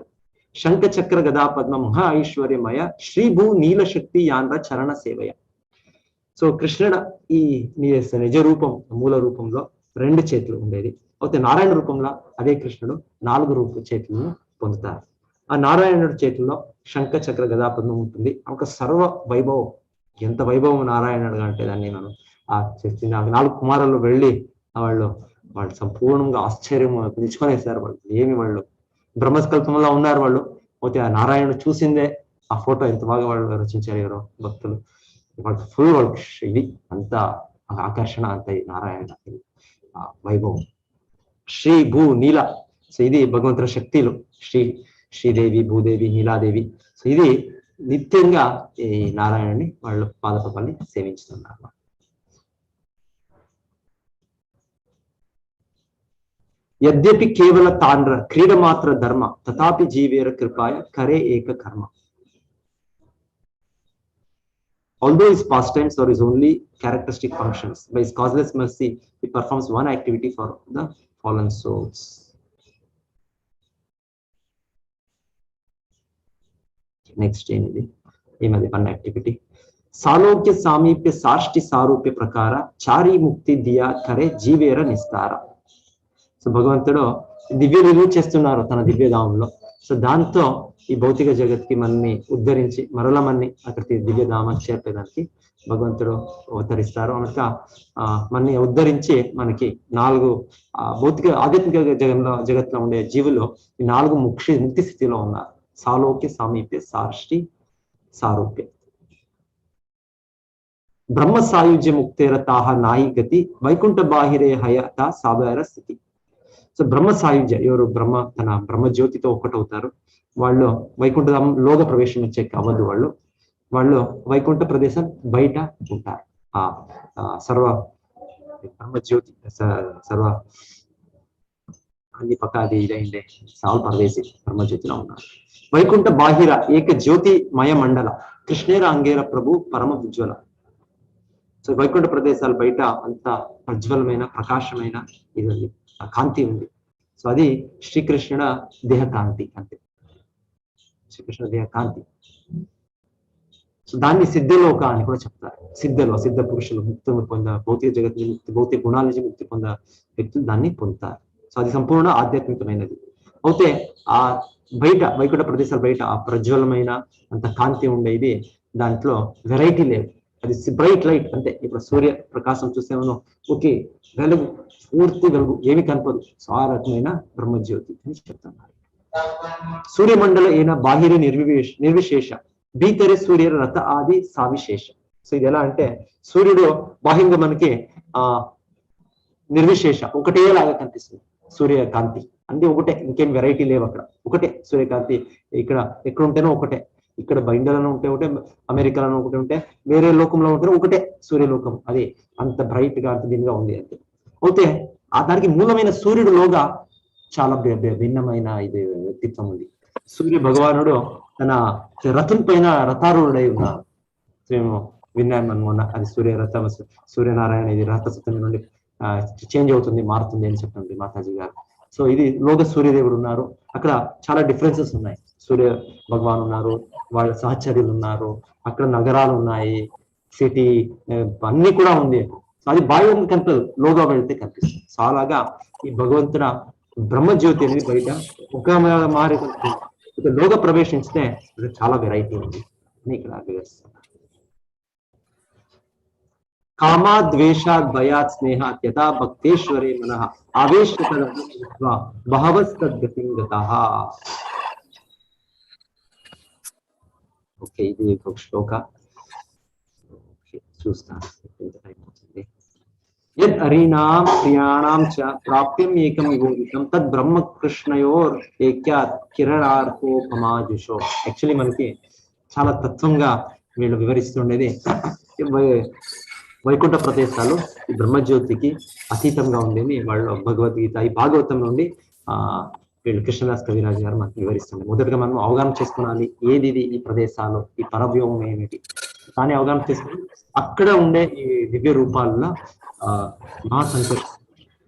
శంఖ చక్ర గదా పద్మ మహా ఐశ్వర్యమయ శ్రీభూ నీల శక్తి యాంధ్ర చరణ సేవయ. సో కృష్ణుడు ఈ నిజ రూపం, మూల రూపంలో 2 చేతులు ఉండేది. అయితే నారాయణ రూపంలో అదే కృష్ణుడు 4 చేతులను పొందుతారు. ఆ నారాయణుడి చేతుల్లో శంఖ చక్ర గదా పద్మం ఉంటుంది. ఒక సర్వ వైభవం, ఎంత వైభవం నారాయణుడుగా అంటే దాన్ని మనం చేసింది. 4 కుమారులు వెళ్ళి వాళ్ళు సంపూర్ణంగా ఆశ్చర్యం నిలుచుకొనేసారు. వాళ్ళు బ్రహ్మస్కల్పంలో ఉన్నారు. అయితే ఆ నారాయణుడు చూసిందే ఆ ఫోటో ఎంత బాగా వాళ్ళు రచించారు ఎవరో భక్తులు. ఫుల్ వర్క్ ఇది అంత ఆకర్షణ, అంత నారాయణ వైభవం. శ్రీ భూ నీల, సో ఇది భగవంతుల శక్తులు. శ్రీదేవి, భూదేవి, నీలాదేవి. సో ఇది నిత్యంగా ఈ నారాయణుని వాళ్ళు పాదపల్లి సేవించుతున్నారు. యద్యపి కేవల తాండ్ర క్రీడమాత్ర ధర్మ తథాపి జీవేర కృపాయ కరే ఏక కర్మ. Although his pastimes or his only characteristic functions, by his causeless mercy, he performs one activity for the fallen souls. Next ఏమది వన్ యాక్టివిటీ. సాలోక్య సామీప్య సాష్టి సారూప్య ప్రకార చారీ ముక్తి దియా కరే జీవేర నిస్తార. సో భగవంతుడు దివ్య రిలీవ్ చేస్తున్నారు తన దివ్యధామంలో. సో దాంతో ఈ భౌతిక జగత్కి మనని ఉద్ధరించి మరల మనని అక్కడికి దివ్యధామాన్ని చేర్పేదానికి భగవంతుడు అవతరిస్తారు. కనుక మనని ఉద్ధరించి మనకి 4 భౌతిక ఆధ్యాత్మిక జగత్లో ఉండే జీవులు ఈ 4 ముక్తి స్థితిలో ఉన్నారు. సాలోక్య సామీప్య సాష్టి సారూప్య. బ్రహ్మ సాయుజ్య ముక్తేర తాహ నాయి గతి వైకుంఠ బాహిరే హయత సాబర స్థితి. సో బ్రహ్మ సాయుజ్య, ఎవరు తన బ్రహ్మజ్యోతితో ఒక్కటవుతారు వాళ్ళు వైకుంఠలోగా ప్రవేశం వచ్చే అవ్వదు. వాళ్ళు వైకుంఠ ప్రదేశం బయట ఉంటారు. సర్వ బ్రహ్మజ్యోతి సర్వ అన్ని పక్కాది ఇదైందే సాల్ పరదేశి బ్రహ్మజ్యోతిలో ఉన్నారు. వైకుంఠ బాహిర ఏక జ్యోతిమయ మండల కృష్ణేర అంగేర ప్రభు పరమ ఉజ్వల. సో వైకుంఠ ప్రదేశాలు బయట అంత ప్రజ్వలమైన ప్రకాశమైన ఇది ఉంది, కాంతి ఉంది. సో అది శ్రీకృష్ణుడ దేహ కాంతి అంతే, శ్రీకృష్ణ దేహ కాంతి. సో దాన్ని సిద్ధలోక అని కూడా చెప్తారు. సిద్ధ పురుషులు ముక్తి భౌతిక జగత్ ముక్తి, భౌతిక గుణాల నుంచి ముక్తి పొందే వ్యక్తులు దాన్ని పొందుతారు. సో అది సంపూర్ణ ఆధ్యాత్మికమైనది. అయితే ఆ బయట వైకుంఠ ప్రదేశాలు బయట ఆ ప్రజ్వలమైన అంత కాంతి ఉండేది, దాంట్లో వెరైటీ లేదు. అది బ్రైట్ లైట్ అంతే. ఇప్పుడు సూర్య ప్రకాశం చూస్తే మనం ఓకే వెలుగు, పూర్తి వెలుగు, ఏమి కనపదు. సో ఆ రకమైన బ్రహ్మజ్యోతి అని చెప్తున్నారు. సూర్యమండల అయిన బాహిరి నిర్విశేష భీతరి సూర్య రథ ఆది సావిశేష. సో ఇది ఎలా అంటే సూర్యుడు బాహ్యంగా మనకి నిర్విశేష ఒకటేలాగా కనిపిస్తుంది. సూర్యకాంతి అంటే ఒకటే, ఇంకేం వెరైటీ లేవు. అక్కడ ఒకటే సూర్యకాంతి. ఎక్కడ ఉంటేనో ఒకటే. ఇక్కడ ఇండియాలో ఉంటే ఒకటే, అమెరికాలో ఒకటి ఉంటే, వేరే లోకంలో ఉంటే ఒకటే సూర్యలోకం. అది అంత బ్రైట్ గా అంత దీనిగా ఉంది అంటే. అయితే దానికి మూలమైన సూర్యుడులోగా చాలా భిన్నమైన ఇది వ్యక్తిత్వం ఉంది. సూర్య భగవానుడు తన రథం పైన రథారూఢుడై ఉన్నారు. మేము విన్నాం మొన్న, అది సూర్యనారాయణ ఇది రథసప్తమి నుండి చేంజ్ అవుతుంది, మారుతుంది అని చెప్పండి మాతాజీ గారు. సో ఇది లోక సూర్యదేవుడు ఉన్నారు. అక్కడ చాలా డిఫరెన్సెస్ ఉన్నాయి. సూర్య భగవాన్ ఉన్నారు, వాళ్ళ సహచర్యులు ఉన్నారు, అక్కడ నగరాలు ఉన్నాయి, సిటీ అన్ని కూడా ఉంది. అది బాహ్యం కనిపదు, లోగా వెళ్తే కనిపిస్తుంది. సో అలాగా ఈ భగవంతుడ బ్రహ్మజ్యోతి అనేది బయట ఒక మారి కనిపిస్తుంది. లోక ప్రవేశించితే చాలా వెరైటీ ఉంది అని ఇక్కడ వివరిస్తున్నారు. కామా ద్వేష భయాత్ స్నేహాత్ యథా భక్తేశ్వరే మనః ఆవేశత బహవస్తద్గతిం గతః. ఓకే, ఇది ఒక శ్లోక చూస్తాను. ఎంత టైం అవుతుంది. యద్ హరీణాం ప్రియాణాం చ ప్రాప్యం ఏకం విబోధితం తద్ బ్రహ్మ కృష్ణయోర్ ఏక్యాత్ కిరణార్కోపమాజుషో. యాక్చువల్లీ మనకి చాలా తత్వంగా వీళ్ళు వివరిస్తుండేది. వైకుంఠ ప్రదేశాలు ఈ బ్రహ్మజ్యోతికి అతీతంగా ఉండేది. వాళ్ళు భగవద్గీత ఈ భాగవతం నుండి వీళ్ళు కృష్ణదాస్ కవిరాజు గారు మనకు వివరిస్తుంది. మొదటగా మనం అవగాహన చేసుకోవాలి, ఏది ఈ ప్రదేశాలు, ఈ పరవ్యోమం ఏమిటి కానీ అవగాహన చేసుకుని అక్కడ ఉండే ఈ దివ్య రూపాలలో మహాసంకర్షణ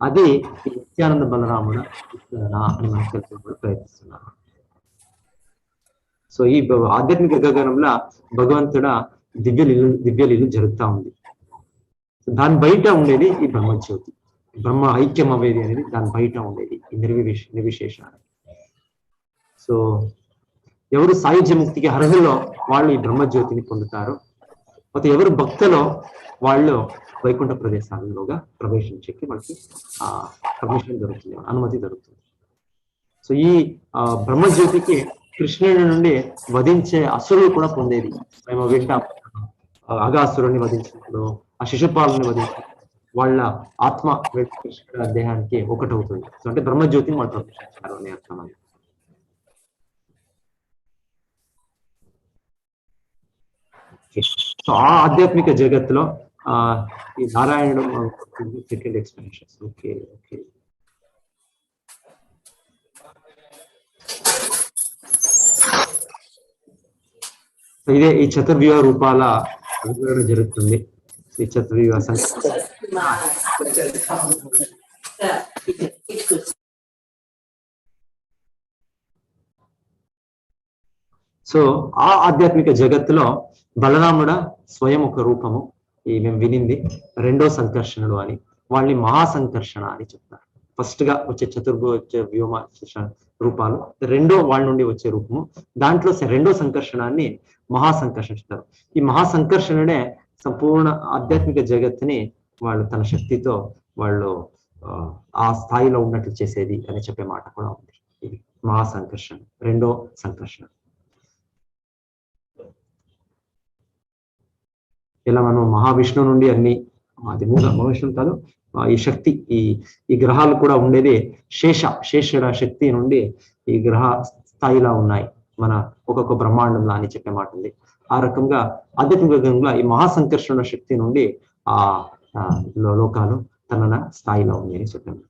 అది నిత్యానంద బలరాముడు అని మనకు తెలుసుకోవడం ప్రయత్నిస్తున్నారు. సో ఈ ఆధ్యాత్మిక గగనంలో భగవంతుడ దివ్యలీలు జరుగుతూ ఉంది. దాని బయట ఉండేది ఈ బ్రహ్మజ్యోతి, బ్రహ్మ ఐక్యం అవేది అనేది దాని బయట ఉండేది ఈ నిర్విశేషాలు. సో ఎవరు సాయుధ్య ముక్తికి అర్హులో వాళ్ళు ఈ బ్రహ్మజ్యోతిని పొందుతారు. అయితే ఎవరు భక్తులో వాళ్ళు వైకుంఠ ప్రదేశాలలోగా ప్రవేశించేకి వాళ్ళకి పర్మిషన్ దొరుకుతుంది, అనుమతి దొరుకుతుంది. సో ఈ బ్రహ్మజ్యోతికి కృష్ణుడి నుండి వధించే అసురులు కూడా పొందేది. మేము వింటాం అగాసురుని వధించినప్పుడు, ఆ శిశుపాలని వధించినప్పుడు వాళ్ళ ఆత్మ కృష్ణుడి దేహానికి ఒకటవుతుంది. సో అంటే బ్రహ్మజ్యోతిని వాళ్ళు ప్రదర్శించారు అనే అర్థం అది. సో ఆ ఆధ్యాత్మిక జగత్తులో ఈ నారాయణుడు సెకండ్ ఎక్స్ప్లెనేషన్. Okay okay. ఇదే ఈ చతుర్వ్యూహ రూపాల వివరణ జరుగుతుంది. ఈ చతుర్వ్యూహ సో ఆ ఆధ్యాత్మిక జగత్తులో బలరాముడ స్వయం ఒక రూపము, ఈ మేము వినింది రెండో సంకర్షణుడు అని, వాళ్ళని మహాసంకర్షణ అని చెప్తారు. ఫస్ట్ గా వచ్చే చతుర్భుజ వ్యోమ రూపాలు రెండో వాళ్ళ నుండి వచ్చే రూపము, దాంట్లో రెండో సంకర్షణాన్ని మహాసంకర్షణ చెప్తారు. ఈ మహాసంకర్షణనే సంపూర్ణ ఆధ్యాత్మిక జగత్తుని వాళ్ళు తన శక్తితో వాళ్ళు ఆ స్థాయిలో ఉన్నట్లు చేసేది అని చెప్పే మాట కూడా ఉంది. ఇది మహాసంకర్షణ, రెండో సంకర్షణ. ఇలా మనం మహావిష్ణువు నుండి అన్ని, అది మూల మహావిష్ణువు కాదు, ఈ శక్తి ఈ గ్రహాలు కూడా ఉండేది శేషుడ శక్తి నుండి ఈ గ్రహ స్థాయిలా ఉన్నాయి మన ఒక్కొక్క బ్రహ్మాండంలా అని చెప్పే మాట ఉంది. ఆ రకంగా ఆధ్యాత్మికంగా ఈ మహాసంకర్షణ శక్తి నుండి ఆ లోకాలు తన స్థాయిలో ఉంది అని చెప్పే మాట.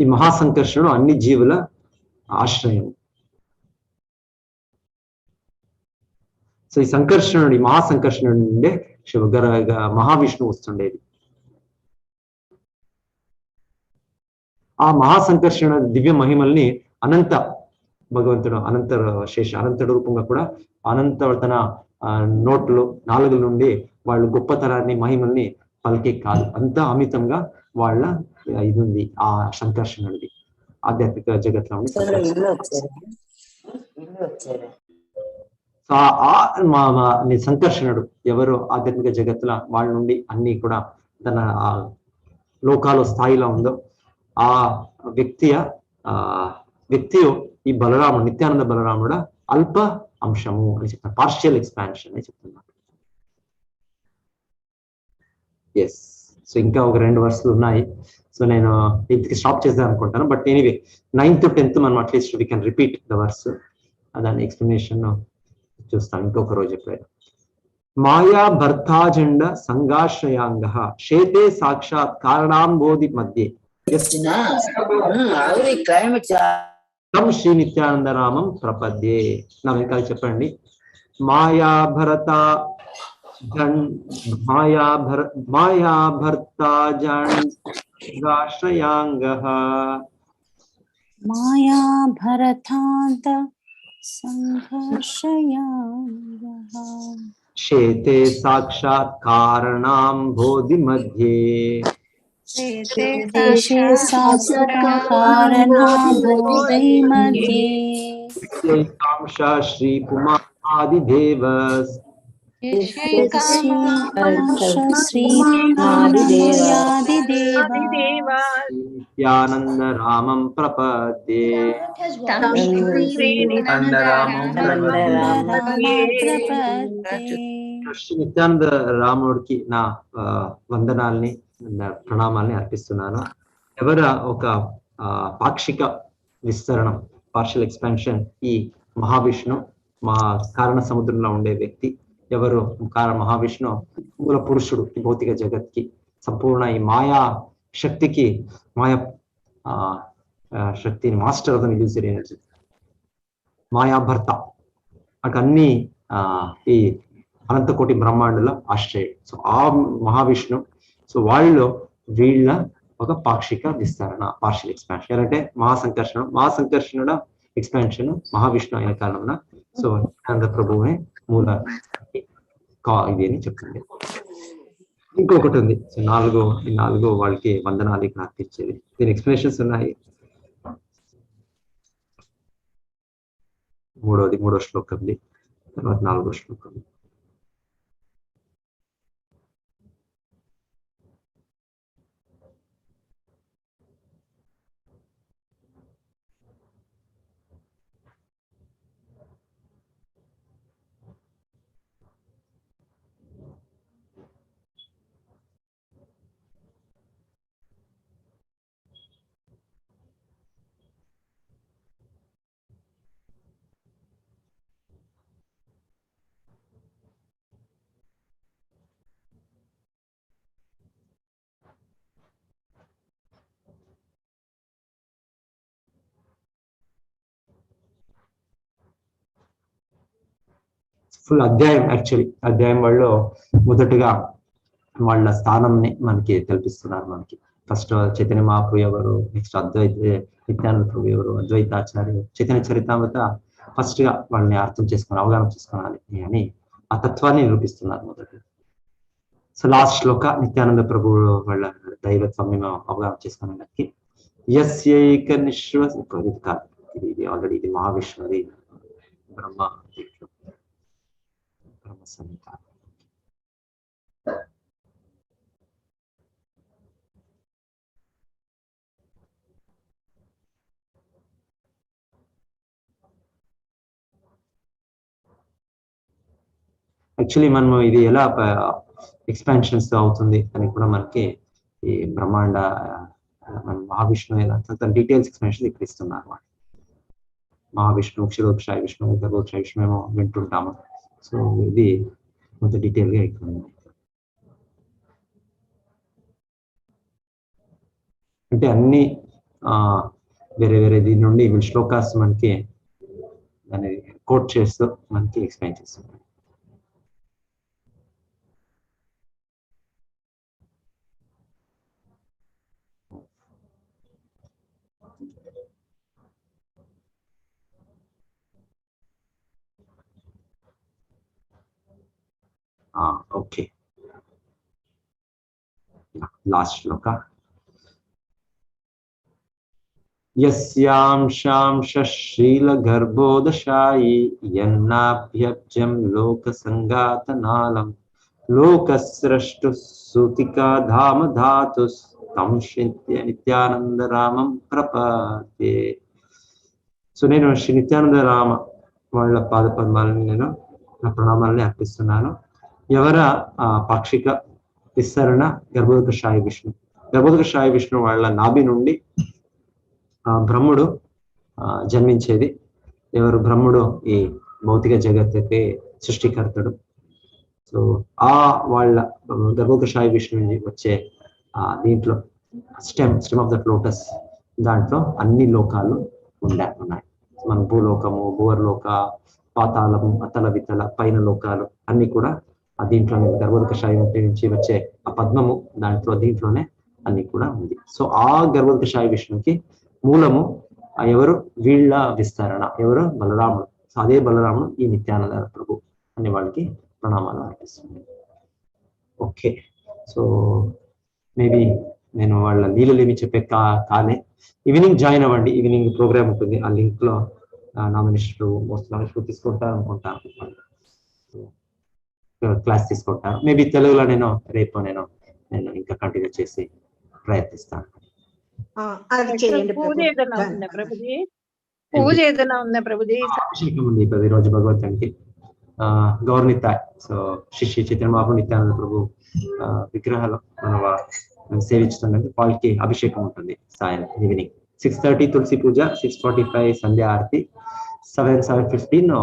ఈ మహాసంకర్షణుడు అన్ని జీవుల ఆశ్రయం. సో ఈ సంకర్షణుడి మహాసంకర్షణుడి నుండే మహావిష్ణువు వస్తుండేది. ఆ మహాసంకర్షణ దివ్య మహిమల్ని అనంత భగవంతుడు అనంతుడు రూపంగా కూడా తన నోట్లు నాలుగుల నుండి వాళ్ళు గొప్పతనాన్ని మహిమల్ని పలికే కాదు, అంతా అమితంగా వాళ్ళ ఇది ఉంది ఆ సంకర్షణుడిది ఆధ్యాత్మిక జగత్లో ఉంది. సంకర్షణుడు ఎవరు ఆధ్యాత్మిక జగత్తుల వాళ్ళ నుండి అన్ని కూడా తన లోకాలు స్థాయిలో ఉందో ఆ వ్యక్తి ఈ బలరాముడు నిత్యానంద బలరాముడు అల్ప అంశము అని చెప్తారు, పార్షియల్ ఎక్స్పాన్షన్ అని చెప్తున్నారు. ఎస్. సో ఇంకా ఒక 2 వర్సులు ఉన్నాయి. సో నేను ఇంటికి స్టాప్ చేద్దాం అనుకుంటాను. But anyway 9th to 10th మనం at least we can repeat the verse, దాని ఎక్స్ప్లెనేషన్ చూస్తాను ఇంకొక రోజు ఎప్పుడైనా. మాయా భర్తాజండ సంగాశ్రయాంగ శేతే సాక్షాత్ కారణాంబోధి మధ్య శ్రీ నిత్యానందరామం ప్రపద్యే. నా వెనకాల చెప్పండి. మాయా భర్తాజంగాశ్రయాంగః
మాయా భరతాంత సంఘర్షయాంగః
శేతే సాక్షాత్ కారణాం బోధి మధ్యే శ్రీ కుమారాదిదేవస్ నిత్యానంద రామం ప్రపద్యే. శ్రీ నిత్యానంద రాముడికి నా వందనాల్ని ప్రణామాల్ని అర్పిస్తున్నాను. ఎవరు ఒక పాక్షిక విస్తరణం, పార్షియల్ ఎక్స్పాన్షన్, ఈ మహావిష్ణు మా కారణ సముద్రంలో ఉండే వ్యక్తి ఎవరు మహావిష్ణు మూల పురుషుడు ఈ భౌతిక జగత్కి సంపూర్ణ ఈ మాయా శక్తికి మాయా శక్తిని master of the illusory energy, మాయాభర్త అటు అన్ని ఈ అనంతకోటి బ్రహ్మాండుల ఆశ్రయం. సో ఆ మహావిష్ణు, సో వాళ్ళు వీళ్ళ ఒక పాక్షిక విస్తరణ, పార్షియల్ ఎక్స్పాన్షన్. అంటే మహాసంకర్షణుడ ఎక్స్పాన్షన్ మహావిష్ణు అయిన కారణంగా సో ఆనంద ప్రభువే మూల ఇది అని చెప్తుంది. ఇంకొకటి ఉంది. సో 4 వాళ్ళకి వందనాలు ఇక్కడ అర్పించేది. దీని ఎక్స్ప్లెనేషన్స్ ఉన్నాయి. మూడో శ్లోకంది, తర్వాత 4వ శ్లోకం. ఫుల్ అధ్యాయం, యాక్చువల్లీ అధ్యాయం వాళ్ళు మొదటగా వాళ్ళ స్థానంని మనకి కల్పిస్తున్నారు. మనకి ఫస్ట్ చైతన్య మహాప్రభు ఎవరు, నెక్స్ట్ నిత్యానంద ప్రభు ఎవరు, అద్వైతాచార్యులు, చైతన్య చరితామృత ఫస్ట్ గా వాళ్ళని అర్థం చేసుకుని అవగాహన చేసుకోవాలి అని ఆ తత్వాన్ని నిరూపిస్తున్నారు మొదట. సో లాస్ట్ శ్లోక నిత్యానంద ప్రభు వాళ్ళ దైవత్వం మేము అవగాహన చేసుకోవడానికి యస్యైక నిశ్వాస ఇది కాదు, ఇది ఆల్రెడీ ఇది మహావిష్ణుది బ్రహ్మ బ్రహ్మ సంహిత. యాక్చువల్లీ మనము ఇది ఎలా ఎక్స్పాన్షన్స్ అవుతుంది అని కూడా మనకి ఈ బ్రహ్మాండ మన మహావిష్ణు డీటెయిల్స్ ఎక్స్పాన్షన్ ఇక్కడ ఇస్తున్నారు అన్నమాట. మహావిష్ణు, క్షీరోక్షాయ విష్ణు, గర్భోక్షాయ విష్ణు మేము వింటుంటాము. సో ఇది కొంత డీటెయిల్ గా ఇక్కడ ఉంది. అంటే అన్ని వేరే వేరే దీని నుండి వీళ్ళ శ్లోకాస్ మనకి దాన్ని కోట్ చేస్తూ మనకి ఎక్స్ప్లెయిన్ చేస్తున్నారు. ఓకే, లాస్ట్ శ్లోక. యస్యాంశాంశీలగర్భోదశాయి యన్నాభ్యబ్జం లోకసంగాతనాలం లోకస్రష్టు సూతికా ధామ ధాతు తం నిత్యానందరామం ప్రపద్యే. సో నేను శ్రీ నిత్యానందరామ వాళ్ళ పాద పద్మాలని నేను నా ప్రణామాలని అర్పిస్తున్నాను. ఎవర పాక్షిక విస్తరణ గర్భోదక సాయి విష్ణు. గర్భోదక సాయి విష్ణు వాళ్ళ నాభి నుండి బ్రహ్ముడు జన్మించేది. ఎవరు బ్రహ్ముడు? ఈ భౌతిక జగత్తుకి సృష్టికర్తడు. సో వాళ్ళ గర్భోదక సాయి విష్ణు నుంచి వచ్చే దీంట్లో స్టెమ్ ఆఫ్ దట్ లోటస్, దాంట్లో అన్ని లోకాలు ఉన్నాయి. మన భూలోకము, భూవర్లోక, పాతాళము, అతల వితల, పైన లోకాలు అన్ని కూడా దీంట్లోనే గర్భోదక సాయి నుంచి వచ్చే ఆ పద్మము దీంట్లోనే అన్ని కూడా ఉంది. సో ఆ గర్భోదక సాయి విష్ణుకి మూలము ఎవరు? వీళ్ళ విస్తరణ ఎవరు? బలరాముడు. సో అదే బలరాముడు ఈ నిత్యానంద ప్రభు అనే వాళ్ళకి ప్రణామాలు అర్పిస్తుంది. ఓకే, సో మేబీ నేను వాళ్ళ లీలలు ఏమి చెప్పే కాలే. ఈవినింగ్ జాయిన్ అవ్వండి, ఈవినింగ్ ప్రోగ్రామ్ ఉంటుంది. ఆ లింక్ లో నామినేషన్ తీసుకుంటారు అనుకుంటాను, క్లాస్ తీసుకుంటాను. మేబీ తెలుగులో రేపు నేను ఇంకా కంటిన్యూ చేసి ప్రయత్నిస్తాను.
పూజ ఏదైనా ఉందా ప్రభుజీ? పూజ ఏదైనా ఉందా ప్రభుజీ?
అభిషేకం ఉంది ఈ రోజు భగవంతునికి. గౌరనిత, సో శ్రీ చైతన్య మహాప్రభు నిత్యానంద ప్రభు విగ్రహాలు మనం సేవించుతున్నది. వాళ్ళకి అభిషేకం ఉంటుంది సాయంత్రం ఈవినింగ్ 6:30 తులసి పూజ, 6:45 సంధ్యా ఆరతి, 7:15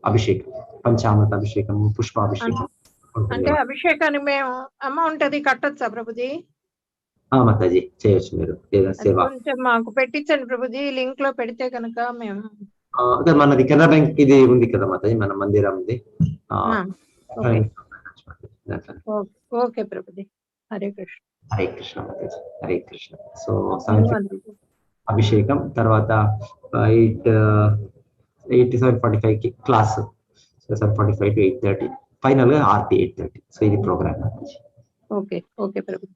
అభిషేకం, పంచామృత అభిషేకము, పుష్పాభిషేకం.
అంటే అభిషేకానికి మేము అమౌంట్ అది కట్టొచ్చా ప్రభుజీ?
మాతాజీ చేయొచ్చు మీరు, లేదా సేవ
కొంచెం మాకు పెట్టించండి ప్రభుజీ, లింక్ లో పెడితే కనుక మేము.
మనది కెనరా బ్యాంక్ ఇది ఉంది కదా మాతాజీ, మన మందిరం ఉంది.
ఓకే ప్రభుజీ, హరే కృష్ణ.
హరే కృష్ణ మాతాజీ, హరే కృష్ణ. సో అభిషేకం తర్వాత 7:45 కి క్లాస్, 7:45 to 8:30, ఫైనల్ గా ఆర్తి 8:30. సో ఇది ప్రోగ్రామ్.
Okay okay Prabhuji.